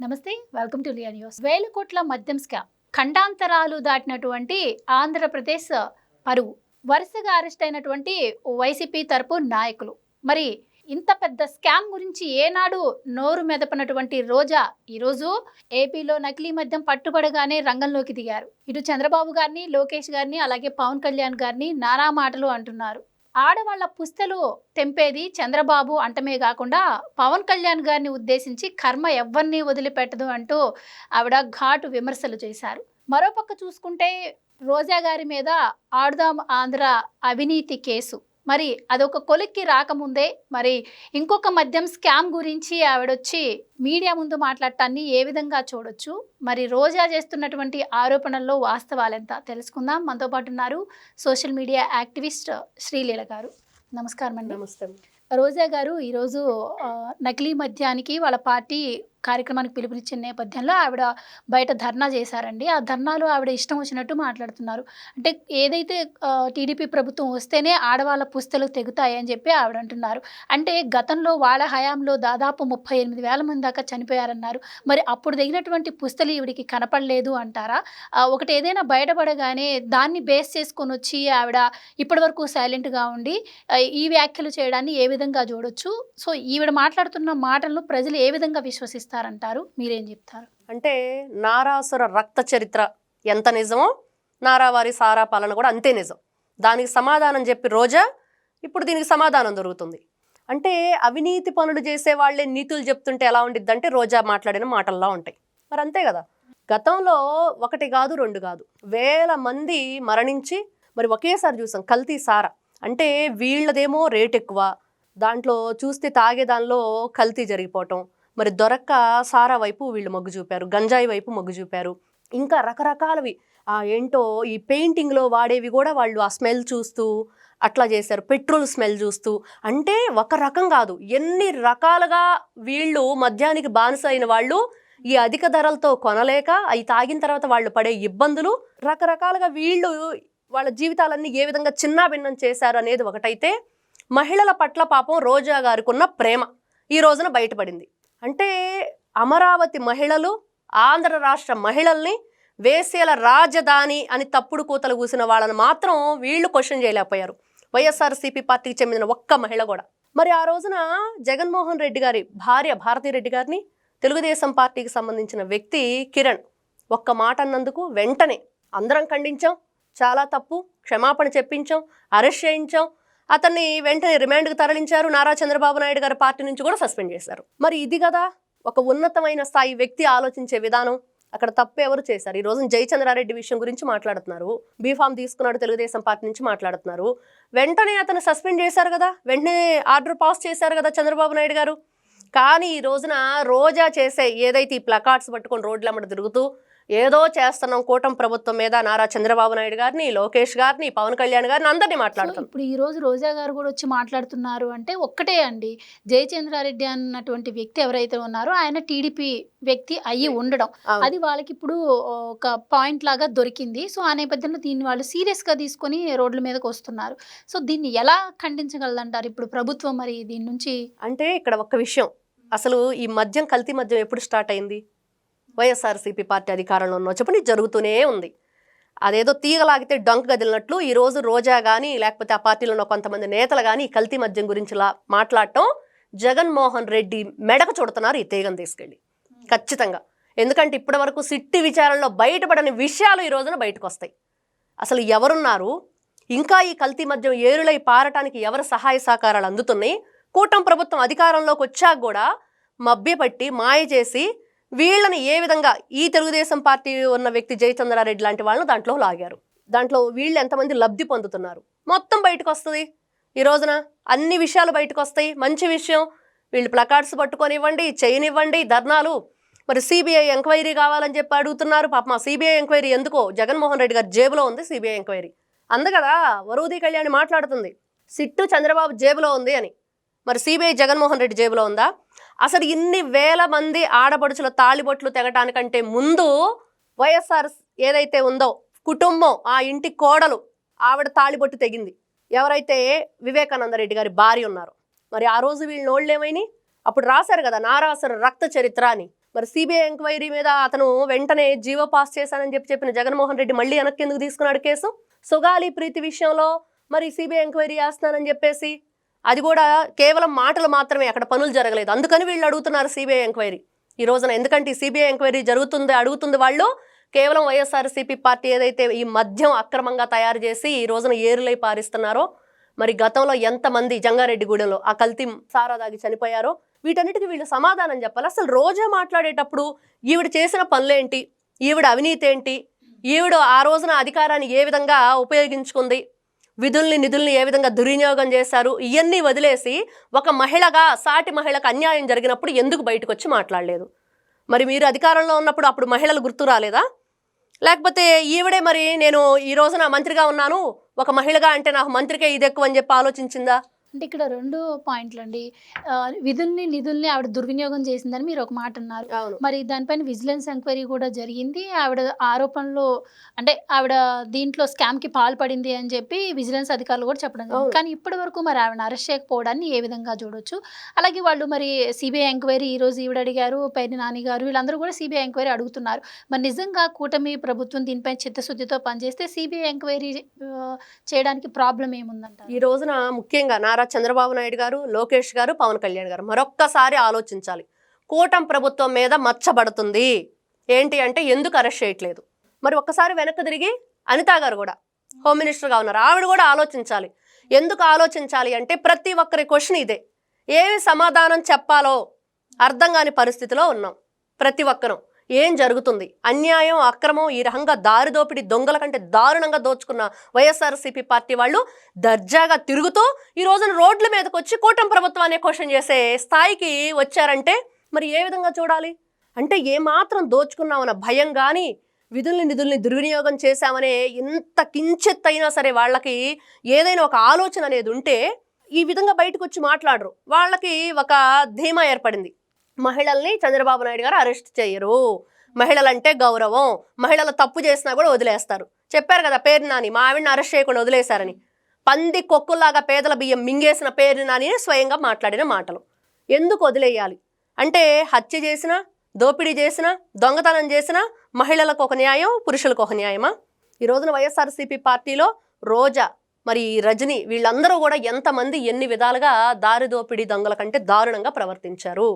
నమస్తే, welcome to Liya news. వేల కోట్ల మద్యం స్కామ్ ఖండాంతరాలు దాటినటువంటి ఆంధ్రప్రదేశ్ పరువు. వరుసగా అరెస్ట్ అయినటువంటి వైసీపీ తరపు నాయకులు. మరి ఇంత పెద్ద స్కామ్ గురించి ఏనాడు నోరు మెదపనటువంటి రోజా ఈరోజు ఏపీలో నకిలీ మద్యం పట్టుబడగానే రంగంలోకి దిగారు. ఇటు చంద్రబాబు గారిని, లోకేష్ గారిని, అలాగే పవన్ కళ్యాణ్ గారిని నానా మాటలు అంటున్నారు. ఆడవాళ్ల పుస్తలు తెంపేది చంద్రబాబు అంటమే కాకుండా పవన్ కళ్యాణ్ గారిని ఉద్దేశించి కర్మ ఎవ్వరిని వదిలిపెట్టదు అంటూ ఆవిడ ఘాటు విమర్శలు చేశారు. మరోపక్క చూసుకుంటే రోజా గారి మీద ఆడుదాం ఆంధ్ర అవినీతి కేసు, మరి అదొక కొలిక్కి రాకముందే మరి ఇంకొక మద్యం స్కామ్ గురించి ఆవిడొచ్చి మీడియా ముందు మాట్లాడటాన్ని ఏ విధంగా చూడొచ్చు, మరి రోజా చేస్తున్నటువంటి ఆరోపణల్లో వాస్తవాలెంత తెలుసుకుందాం. మనతో పాటు ఉన్నారు సోషల్ మీడియా యాక్టివిస్ట్ శ్రీలీల గారు. నమస్కారం అండి. నమస్తే. రోజా గారు ఈరోజు నకిలీ మద్యానికి వాళ్ళ పార్టీ కార్యక్రమానికి పిలుపునిచ్చిన నేపథ్యంలో ఆవిడ బయట ధర్నా చేశారండి. ఆ ధర్నాలో ఆవిడ ఇష్టం వచ్చినట్టు మాట్లాడుతున్నారు. అంటే ఏదైతే టీడీపీ ప్రభుత్వం వస్తేనే ఆడవాళ్ళ పుస్తలు తెగుతాయని చెప్పి ఆవిడ అంటున్నారు. అంటే గతంలో వాళ్ళ హయాంలో దాదాపు 38,000 మంది దాకా చనిపోయారన్నారు. మరి అప్పుడు దిగినటువంటి పుస్తలు ఈవిడికి కనపడలేదు అంటారా? ఒకటి ఏదైనా బయటపడగానే దాన్ని బేస్ చేసుకొని వచ్చి ఆవిడ ఇప్పటి వరకు సైలెంట్గా ఉండి ఈ వ్యాఖ్యలు చేయడాన్ని ఏ విధంగా చూడొచ్చు? సో ఈవిడ మాట్లాడుతున్న మాటలను ప్రజలు ఏ విధంగా విశ్వసిస్తారంటారు? మీరేం చెప్తారు? అంటే నారాసుర రక్త చరిత్ర ఎంత నిజమో నారావారి సారా పాలన కూడా అంతే నిజం. దానికి సమాధానం చెప్పి రోజా ఇప్పుడు దీనికి సమాధానం దొరుకుతుంది. అంటే అవినీతి పనులు చేసే వాళ్ళే నీతులు చెప్తుంటే ఎలా ఉండిద్ది అంటే రోజా మాట్లాడిన మాటల్లా ఉంటాయి. మరి అంతే కదా, గతంలో ఒకటి కాదు రెండు కాదు వేల మంది మరణించి మరి ఒకేసారి చూసాం కల్తీ సారా. అంటే వీళ్ళదేమో రేట్ ఎక్కువ, దాంట్లో చూస్తే తాగేదానిలో కల్తీ జరిగిపోవటం, మరి దొరక్క సారా వైపు వీళ్ళు మొగ్గు చూపారు, గంజాయి వైపు మొగ్గు చూపారు, ఇంకా రకరకాలవి ఏంటో ఈ పెయింటింగ్లో వాడేవి కూడా వాళ్ళు ఆ స్మెల్ చూస్తూ అట్లా చేశారు, పెట్రోల్ స్మెల్ చూస్తూ. అంటే ఒక రకం కాదు ఎన్ని రకాలుగా వీళ్ళు మద్యానికి బానిస అయిన వాళ్ళు ఈ అధిక ధరలతో కొనలేక అవి తాగిన తర్వాత వాళ్ళు పడే ఇబ్బందులు రకరకాలుగా వీళ్ళు వాళ్ళ జీవితాలన్నీ ఏ విధంగా చిన్నాభిన్నం చేశారు అనేది ఒకటైతే, మహిళల పట్ల పాపం రోజా గారికి ఉన్న ప్రేమ ఈ రోజున బయటపడింది. అంటే అమరావతి మహిళలు ఆంధ్ర రాష్ట్ర మహిళల్ని వేశ్యల రాజధాని అని తప్పుడు కూతలు కూసిన వాళ్ళని మాత్రం వీళ్ళు క్వశ్చన్ చేయలేకపోయారు, వైఎస్ఆర్సీపీ పార్టీకి చెందిన ఒక్క మహిళ కూడా. మరి ఆ రోజున జగన్మోహన్ రెడ్డి గారి భార్య భారతీరెడ్డి గారిని తెలుగుదేశం పార్టీకి సంబంధించిన వ్యక్తి కిరణ్ ఒక్క మాట అన్నందుకు వెంటనే అందరం ఖండించాం, చాలా తప్పు, క్షమాపణ చెప్పించాం, అరెస్ట్ చేయించాం, అతన్ని వెంటనే రిమాండ్కి తరలించారు. నారా చంద్రబాబు నాయుడు గారి పార్టీ నుంచి కూడా సస్పెండ్ చేశారు. మరి ఇది కదా ఒక ఉన్నతమైన స్థాయి వ్యక్తి ఆలోచించే విధానం. అక్కడ తప్పు ఎవరు చేశారు? ఈ రోజు జయచంద్రారెడ్డి విషయం గురించి మాట్లాడుతున్నారు, బీఫామ్ తీసుకున్నాడు తెలుగుదేశం పార్టీ నుంచి మాట్లాడుతున్నారు. వెంటనే అతను సస్పెండ్ చేశారు కదా, వెంటనే ఆర్డర్ పాస్ చేశారు కదా చంద్రబాబు నాయుడు గారు. కానీ ఈ రోజున రోజా చేసే ఏదైతే ఈ ప్లకార్డ్స్ పట్టుకొని రోడ్లమ్మట తిరుగుతూ ఏదో చేస్తున్నాం కూటమి ప్రభుత్వం మీద నారా చంద్రబాబు నాయుడు గారిని, లోకేష్ గారిని, పవన్ కళ్యాణ్ గారిని అందరినీ మాట్లాడుతాం. ఇప్పుడు ఈ రోజు రోజా గారు కూడా వచ్చి మాట్లాడుతున్నారు అంటే ఒక్కటే అండి, జయచంద్రారెడ్డి అన్నటువంటి వ్యక్తి ఎవరైతే ఉన్నారో ఆయన టీడీపీ వ్యక్తి అయ్యి ఉండడం, అది వాళ్ళకి ఇప్పుడు ఒక పాయింట్ లాగా దొరికింది. సో ఆ నేపథ్యంలో దీన్ని వాళ్ళు సీరియస్గా తీసుకొని రోడ్ల మీదకి వస్తున్నారు. సో దీన్ని ఎలా ఖండించగలదంటారు ఇప్పుడు ప్రభుత్వం? మరి దీని నుంచి అంటే ఇక్కడ ఒక్క విషయం, అసలు ఈ మద్యం కల్తీ మద్యం ఎప్పుడు స్టార్ట్ అయింది? వైఎస్ఆర్సీపీ పార్టీ అధికారంలో ఉన్న చెప్పని జరుగుతూనే ఉంది. అదేదో తీగలాగితే డొంక గదిలినట్లు ఈరోజు రోజా కానీ లేకపోతే ఆ పార్టీలో ఉన్న కొంతమంది నేతలు కానీ ఈ కల్తీ మద్యం గురించి మాట్లాడటం జగన్మోహన్ రెడ్డి మెడకు చుడుతున్నారు ఈ తీగను తీసుకెళ్ళి ఖచ్చితంగా. ఎందుకంటే ఇప్పటి వరకు సిట్టి విచారణలో బయటపడని విషయాలు ఈ రోజున బయటకు వస్తాయి. అసలు ఎవరున్నారు, ఇంకా ఈ కల్తీ మద్యం ఏరులై పారటానికి ఎవరు సహాయ సహకారాలు అందుతున్నాయి? కూటమి ప్రభుత్వం అధికారంలోకి వచ్చాక కూడా మభ్యపట్టి మాయ చేసి వీళ్ళని ఏ విధంగా ఈ తెలుగుదేశం పార్టీ ఉన్న వ్యక్తి జయచంద్రారెడ్డి లాంటి వాళ్ళని దాంట్లో లాగారు. దాంట్లో వీళ్ళు ఎంతమంది లబ్ధి పొందుతున్నారు మొత్తం బయటకు వస్తుంది. ఈ రోజున అన్ని విషయాలు బయటకు వస్తాయి. మంచి విషయం, వీళ్ళు ప్లకార్డ్స్ పట్టుకొనివ్వండి, చేయనివ్వండి ధర్నాలు. మరి సిబిఐ ఎంక్వైరీ కావాలని చెప్పి అడుగుతున్నారు. పాప మా సిబిఐ ఎంక్వైరీ ఎందుకో జగన్మోహన్ రెడ్డి గారి జేబులో ఉంది సిబిఐ ఎంక్వైరీ. అందు కదా వరూది కళ్యాణి మాట్లాడుతుంది సిట్టు చంద్రబాబు జేబులో ఉంది అని. మరి సిబిఐ జగన్మోహన్ రెడ్డి జేబులో ఉందా? అసలు ఇన్ని వేల మంది ఆడపడుచుల తాళిబొట్లు తెగటానికంటే ముందు వైఎస్ఆర్ ఏదైతే ఉందో కుటుంబం, ఆ ఇంటి కోడలు ఆవిడ తాళిబొట్టు తెగింది. ఎవరైతే వివేకానంద రెడ్డి గారి భార్య ఉన్నారో మరి ఆ రోజు వీళ్ళ నోళ్ళు ఏమైనాయి? అప్పుడు రాశారు కదా నారాసుర రక్త చరిత్ర అని. మరి సిబిఐ ఎంక్వైరీ మీద అతను వెంటనే జీవో పాస్ చేశానని చెప్పిన జగన్మోహన్ రెడ్డి మళ్ళీ వెనక్కి ఎందుకు తీసుకున్నాడు కేసు? సుగాలి ప్రీతి విషయంలో మరి సిబిఐ ఎంక్వైరీ చేస్తున్నానని చెప్పేసి అది కూడా కేవలం మాటలు మాత్రమే, అక్కడ పనులు జరగలేదు. అందుకని వీళ్ళు అడుగుతున్నారు సిబిఐ ఎంక్వైరీ ఈ రోజున. ఎందుకంటే సిబిఐ ఎంక్వైరీ అడుగుతుంది వాళ్ళు కేవలం వైఎస్ఆర్సీపీ పార్టీ ఏదైతే ఈ మద్యం అక్రమంగా తయారు చేసి ఈ రోజున ఏరులై పారిస్తున్నారో, మరి గతంలో ఎంతమంది జంగారెడ్డిగూడెంలో ఆ కల్తీ సారా దాగి చనిపోయారో, వీటన్నిటికీ వీళ్ళు సమాధానం చెప్పాలి. అసలు రోజా మాట్లాడేటప్పుడు ఈవిడ చేసిన పనులేంటి, ఈవిడ అవినీతి ఏంటి, ఈవిడ ఆ రోజున అధికారాన్ని ఏ విధంగా ఉపయోగించుకుంది, విధుల్ని నిధుల్ని ఏ విధంగా దుర్వినియోగం చేశారు, ఇవన్నీ వదిలేసి ఒక మహిళగా సాటి మహిళకు అన్యాయం జరిగినప్పుడు ఎందుకు బయటకు వచ్చి మాట్లాడలేదు? మరి మీరు అధికారంలో ఉన్నప్పుడు అప్పుడు మహిళలు గుర్తు రాలేదా? లేకపోతే ఈవిడే మరి నేను ఈ రోజున మంత్రిగా ఉన్నాను, ఒక మహిళగా అంటే నాకు మంత్రికే ఇది ఎక్కువ అని చెప్పి ఆలోచించిందా? అంటే ఇక్కడ 2 పాయింట్లు అండి. విధుల్ని నిధుల్ని ఆవిడ దుర్వినియోగం చేసిందని మీరు ఒక మాట అన్నారు. మరి దానిపైన విజిలెన్స్ ఎంక్వైరీ కూడా జరిగింది. ఆవిడ ఆరోపణలు అంటే ఆవిడ దీంట్లో స్కామ్కి పాల్పడింది అని చెప్పి విజిలెన్స్ అధికారులు కూడా చెప్పడం జరిగింది. కానీ ఇప్పటి వరకు మరి ఆవిడ అరెస్ట్ చేయకపోవడాన్ని ఏ విధంగా చూడొచ్చు? అలాగే వాళ్ళు మరి సిబిఐ ఎంక్వైరీ ఈరోజు ఈవిడ అడిగారు, పేర్ని నాని గారు వీళ్ళందరూ కూడా సిబిఐ ఎంక్వైరీ అడుగుతున్నారు. మరి నిజంగా కూటమి ప్రభుత్వం దీనిపై చిత్తశుద్ధితో పనిచేస్తే సిబిఐ ఎంక్వైరీ చేయడానికి ప్రాబ్లం ఏముందంట? ఈ రోజున ముఖ్యంగా చంద్రబాబు నాయుడు గారు, లోకేష్ గారు, పవన్ కళ్యాణ్ గారు మరొక్కసారి ఆలోచించాలి. కూటమి ప్రభుత్వం మీద మచ్చబడుతుంది ఏంటి అంటే ఎందుకు అరెస్ట్ చేయట్లేదు? మరి ఒక్కసారి వెనక్కి తిరిగి అనితా గారు కూడా హోమ్ మినిస్టర్గా ఉన్నారు, ఆవిడ కూడా ఆలోచించాలి. ఎందుకు ఆలోచించాలి అంటే ప్రతి ఒక్కరి క్వశ్చన్ ఇదే, ఏమి సమాధానం చెప్పాలో అర్థం కాని పరిస్థితిలో ఉన్నాం ప్రతి ఒక్కరం. ఏం జరుగుతుంది? అన్యాయం, అక్రమం, ఈ రకంగా దారి దోపిడీ దొంగల కంటే దారుణంగా దోచుకున్న వైఎస్ఆర్సీపీ పార్టీ వాళ్ళు దర్జాగా తిరుగుతూ ఈ రోజున రోడ్ల మీదకి వచ్చి కూటమి ప్రభుత్వాన్ని క్వశ్చన్ చేసే స్థాయికి వచ్చారంటే మరి ఏ విధంగా చూడాలి? అంటే ఏమాత్రం దోచుకున్నామన్న భయం కానీ, విధుల్ని నిధుల్ని దుర్వినియోగం చేశామనే ఇంత కించెత్తైనా సరే వాళ్ళకి ఏదైనా ఒక ఆలోచన అనేది ఉంటే ఈ విధంగా బయటకు వచ్చి మాట్లాడరు. వాళ్ళకి ఒక ధీమా ఏర్పడింది, మహిళల్ని చంద్రబాబు నాయుడు గారు అరెస్ట్ చేయరు, మహిళలంటే గౌరవం, మహిళలు తప్పు చేసినా కూడా వదిలేస్తారు. చెప్పారు కదా పేర్ని నాని, మా ఆవిడని అరెస్ట్ చేయకుండా వదిలేశారని. పంది కొక్కుల్లాగా పేదల బియ్యం మింగేసిన పేర్ని నాని స్వయంగా మాట్లాడిన మాటలు. ఎందుకు వదిలేయాలి అంటే హత్య చేసినా, దోపిడీ చేసినా, దొంగతనం చేసినా మహిళలకు ఒక న్యాయం, పురుషులకు ఒక న్యాయమా? ఈ రోజున వైఎస్ఆర్సీపీ పార్టీలో రోజా, మరి రజని వీళ్ళందరూ కూడా ఎంతమంది ఎన్ని విధాలుగా దారి దోపిడీ దొంగల కంటే దారుణంగా ప్రవర్తించారు,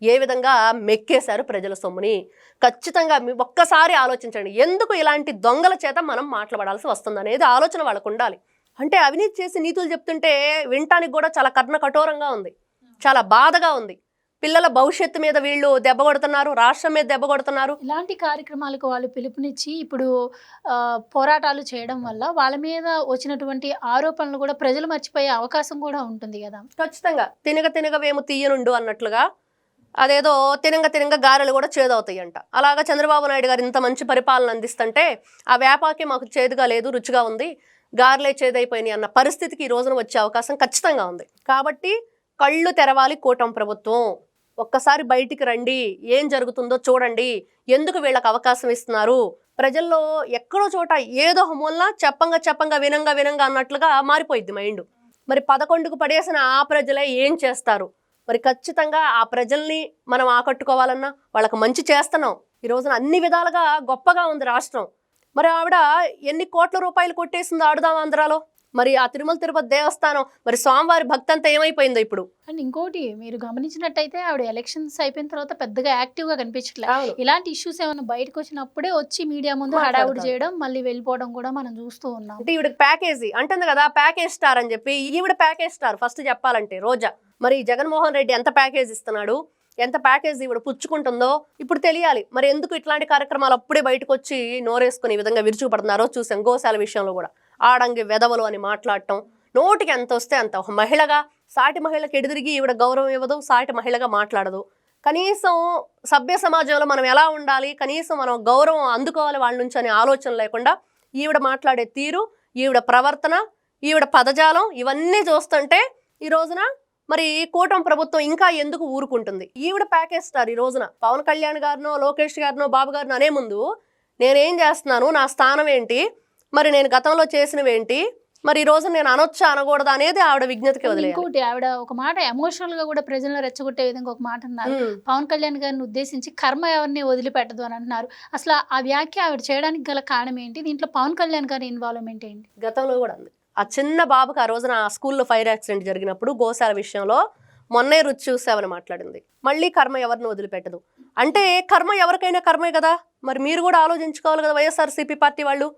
ఏ విధంగా మెక్కేశారు ప్రజల సొమ్ముని. ఖచ్చితంగా ఒక్కసారి ఆలోచించండి, ఎందుకు ఇలాంటి దొంగల చేత మనం మాట్లాడాల్సి వస్తుంది అనేది ఆలోచన వాళ్ళకు ఉండాలి. అంటే అవినీతి చేసి నీతులు చెప్తుంటే వినటానికి కూడా చాలా కర్ణ కఠోరంగా ఉంది, చాలా బాధగా ఉంది. పిల్లల భవిష్యత్తు మీద వీళ్ళు దెబ్బ కొడుతున్నారు, రాష్ట్రం మీద దెబ్బ కొడుతున్నారు. ఇలాంటి కార్యక్రమాలకు వాళ్ళు పిలుపునిచ్చి ఇప్పుడు పోరాటాలు చేయడం వల్ల వాళ్ళ మీద వచ్చినటువంటి ఆరోపణలు కూడా ప్రజలు మర్చిపోయే అవకాశం కూడా ఉంటుంది కదా. ఖచ్చితంగా తినగ వేము తీయనుండు అన్నట్లుగా అదేదో తినంగా గారెలు కూడా చేదవుతాయి అంట. అలాగా చంద్రబాబు నాయుడు గారు ఇంత మంచి పరిపాలన అందిస్తుంటే ఆ వేపాకి మాకు చేదుగా లేదు, రుచిగా ఉంది, గారెలే చేదైపోయినాయి అన్న పరిస్థితికి ఈ రోజున వచ్చే అవకాశం ఖచ్చితంగా ఉంది. కాబట్టి కళ్ళు తెరవాలి కూటమి ప్రభుత్వం, ఒక్కసారి బయటికి రండి, ఏం జరుగుతుందో చూడండి, ఎందుకు వీళ్ళకి అవకాశం ఇస్తున్నారు. ప్రజల్లో ఎక్కడో చోట ఏదో మూలన చెప్పంగా వినంగా అన్నట్లుగా మారిపోయింది మైండ్. మరి 11కు పడేసిన ఆ ప్రజలే ఏం చేస్తారు? మరి ఖచ్చితంగా ఆ ప్రజల్ని మనం ఆకట్టుకోవాలన్నా వాళ్ళకి మంచి చేస్తున్నాం. ఈ రోజున అన్ని విధాలుగా గొప్పగా ఉంది రాష్ట్రం. మరి ఆవిడ ఎన్ని కోట్ల రూపాయలు కొట్టేసిందో ఆడుదాం ఆంధ్రాలో. మరి ఆ తిరుమల తిరుపతి దేవస్థానం మరి స్వామివారి భక్తి అంతా ఏమైపోయిందో ఇప్పుడు. అండ్ ఇంకోటి మీరు గమనించినట్టయితే ఆవిడ ఎలక్షన్స్ అయిపోయిన తర్వాత పెద్దగా యాక్టివ్గా కనిపించట్లేదు. ఇలాంటి ఇష్యూస్ ఏమైనా బయటకు వచ్చినప్పుడే వచ్చి మీడియా ముందు హడావుడి చేయడం, మళ్ళీ వెళ్ళిపోవడం కూడా మనం చూస్తూ ఉన్నాం. అంటే ఈవిడ ప్యాకేజీ అంటుంది కదా, ప్యాకేజ్ స్టార్ అని చెప్పి. ఈవిడ ప్యాకేజ్ స్టార్ ఫస్ట్ చెప్పాలంటే రోజా. మరి జగన్మోహన్ రెడ్డి ఎంత ప్యాకేజ్ ఇస్తున్నాడు, ఎంత ప్యాకేజ్ ఈవిడ పుచ్చుకుంటుందో ఇప్పుడు తెలియాలి. మరి ఎందుకు ఇట్లాంటి కార్యక్రమాలు అప్పుడే బయటకు వచ్చి నోరేసుకుని ఈ విధంగా విరుచుకుపడుతున్నారో చూసాం. గోశాల విషయంలో కూడా ఆడంగి వెదవలు అని మాట్లాడటం, నోటికి ఎంత వస్తే అంత. ఒక మహిళగా సాటి మహిళకి ఎదురుగి ఈవిడ గౌరవం ఇవ్వదు, సాటి మహిళగా మాట్లాడదు. కనీసం సభ్య సమాజంలో మనం ఎలా ఉండాలి, కనీసం మనం గౌరవం అందుకోవాలి వాళ్ళ నుంచి అనే ఆలోచన లేకుండా ఈవిడ మాట్లాడే తీరు, ఈవిడ ప్రవర్తన, ఈవిడ పదజాలం ఇవన్నీ చూస్తుంటే ఈ రోజున మరి కూటమి ప్రభుత్వం ఇంకా ఎందుకు ఊరుకుంటుంది? ఈవిడ ప్యాకేజ్ స్టార్. ఈ రోజున పవన్ కళ్యాణ్ గారినో, లోకేష్ గారినో, బాబు గారినో అనే ముందు నేనేం చేస్తున్నాను, నా స్థానం ఏంటి, మరి నేను గతంలో చేసినవేంటి, మరి ఈ రోజు నేను అనొచ్చా అనకూడదా అనేది ఆవిడ విజ్ఞతకి వదిలేయాలి. ఇంకోటి ఆవిడ ఒక మాట ఎమోషనల్ గా కూడా ప్రజలను రెచ్చగొట్టే విధంగా ఒక మాట అన్నారు. పవన్ కళ్యాణ్ గారిని ఉద్దేశించి కర్మ ఎవరిని వదిలిపెట్టదు అని అంటున్నారు. అసలు ఆ వ్యాఖ్య ఆవిడ చేయడానికి గల కారణం ఏంటి? దీంట్లో పవన్ కళ్యాణ్ గారి ఇన్వాల్వ్మెంట్ ఏంటి? గతంలో కూడా ఉంది. ఆ చిన్న బాబుకి ఆ రోజున స్కూల్లో ఫైర్ యాక్సిడెంట్ జరిగినప్పుడు గోశాల విషయంలో మొన్నే రుచి చూసామని మాట్లాడింది. మళ్ళీ కర్మ ఎవరిని వదిలిపెట్టదు అంటే కర్మ ఎవరికైనా కర్మే కదా. మరి మీరు కూడా ఆలోచించుకోవాలి కదా. వైఎస్ఆర్సీపీ పార్టీ వాళ్ళు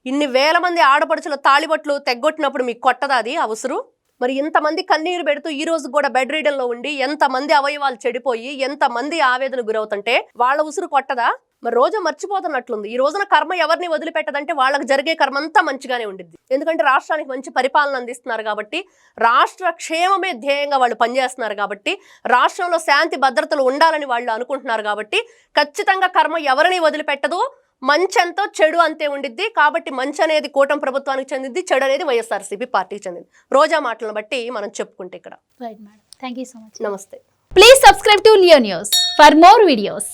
ఇన్ని వేల మంది ఆడపడుచుల తాళిబట్లు తెగ్గొట్టినప్పుడు మీకు కొట్టదా అది అవసరం? మరి ఇంతమంది కన్నీరు పెడుతూ ఈ రోజు కూడా బెడ్ రీడన్లో ఉండి ఎంతమంది అవయవాలు చెడిపోయి ఎంతమంది ఆవేదన గురవుతుంటే వాళ్ళ ఉసురు కొట్టదా? మరి రోజు మర్చిపోతున్నట్లుంది. ఈ రోజున కర్మ ఎవరిని వదిలిపెట్టదంటే వాళ్ళకి జరిగే కర్మ అంతా మంచిగానే ఉండిద్ది. ఎందుకంటే రాష్ట్రానికి మంచి పరిపాలన అందిస్తున్నారు కాబట్టి, రాష్ట్ర క్షేమమే ధ్యేయంగా వాళ్ళు పనిచేస్తున్నారు కాబట్టి, రాష్ట్రంలో శాంతి భద్రతలు ఉండాలని వాళ్ళు అనుకుంటున్నారు కాబట్టి ఖచ్చితంగా కర్మ ఎవరిని వదిలిపెట్టదు. మంచి ఎంతో చెడు అంతే ఉండిద్ది. కాబట్టి మంచి అనేది కూటమి ప్రభుత్వానికి చెందింది, చెడు అనేది వైఎస్ఆర్సీపీ పార్టీకి చెందింది. రోజా మాటలను బట్టి మనం చెప్పుకుంటే ఇక్కడ. Right madam, thank you so much. నమస్తే. Please subscribe to Leo News for more videos.